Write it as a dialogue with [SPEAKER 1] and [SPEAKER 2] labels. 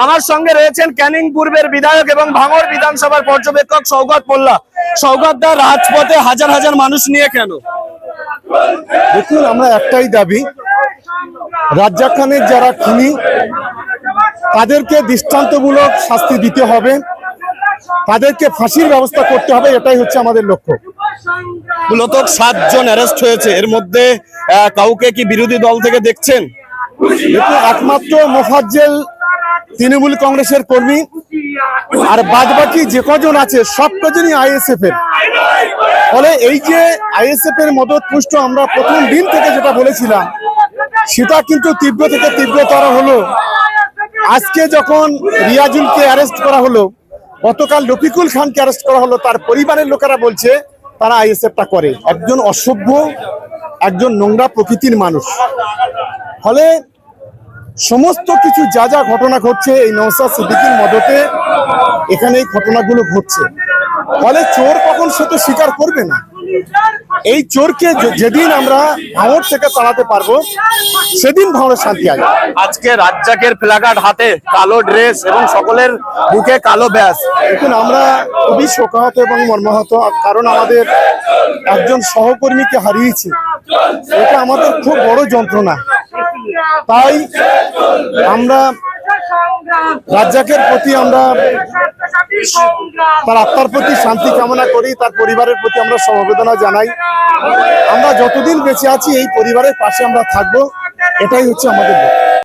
[SPEAKER 1] আমার সঙ্গে রয়েছেন ক্যানিং পূর্বের বিধায়ক এবং ভাঙড় বিধানসভার পর্যবেক্ষক সৌগত মোল্লা। সৌগত দা, রাজপথে হাজার হাজার মানুষ নিয়ে কেন?
[SPEAKER 2] দেখুন, আমরা একটাই দাবি, রাজ্জাক খানের যারা খুনি তাদেরকে দৃষ্টান্তমূলক শাস্তি দিতে হবে, তাদেরকে ফাঁসির ব্যবস্থা করতে হবে, এটাই হচ্ছে আমাদের লক্ষ্য।
[SPEAKER 1] মূলত 7 জন অ্যারেস্ট হয়েছে, এর মধ্যে কাউকে কি বিরোধী দল থেকে দেখছেন?
[SPEAKER 2] দেখুন, একমাত্র মোফাজ্জেল তৃণমূল কংগ্রেসের কর্মী, আর বাদবাকি যে কজন আছে সব কজনই আইএসএফ এর। ফলে এই যে আইএসএফ এর মদত পুষ্ট আমরা প্রথম দিন থেকে যেটা বলেছিলাম সেটা কিন্তু তীব্র থেকে তীব্রতর হলো। আজকে যখন রিয়াজুলকে অ্যারেস্ট করা হলো, গতকাল রফিকুল খানকে অ্যারেস্ট করা হলো, তার পরিবারের লোকেরা বলছে তারা আইএসএফটা করে। একজন অসভ্য, একজন নোংরা প্রকৃতির মানুষ। ফলে সমস্ত কিছু যা যা ঘটনা ঘটছে এই নওশাদ সিদ্দিকীর মদতে এখানে এই ঘটনাগুলো ঘটছে। ফলে চোর কখন সে তো স্বীকার করবে না। এই চোরকে যেদিন আমরা ভাঙড় থেকে তাড়াতে পারবো সেদিন ভাঙড়ে শান্তি আসবে।
[SPEAKER 1] আজকে রাজ্জাকের প্ল্যাকার্ড হাতে, কালো ড্রেস এবং সকলের বুকে কালো ব্যাজ।
[SPEAKER 2] দেখুন, আমরা খুবই শোকাহত এবং মর্মাহত, কারণ আমাদের একজন সহকর্মীকে হারিয়েছি। এটা আমাদের খুব বড় যন্ত্রণা। তাই আমরা রাজ্জাকের প্রতি, আমরা তার আত্মার প্রতি শান্তি কামনা করি, তার পরিবারের প্রতি আমরা সমবেদনা জানাই। আমরা যতদিন বেঁচে আছি এই পরিবারের পাশে আমরা থাকবো, এটাই হচ্ছে আমাদের লক্ষ্য।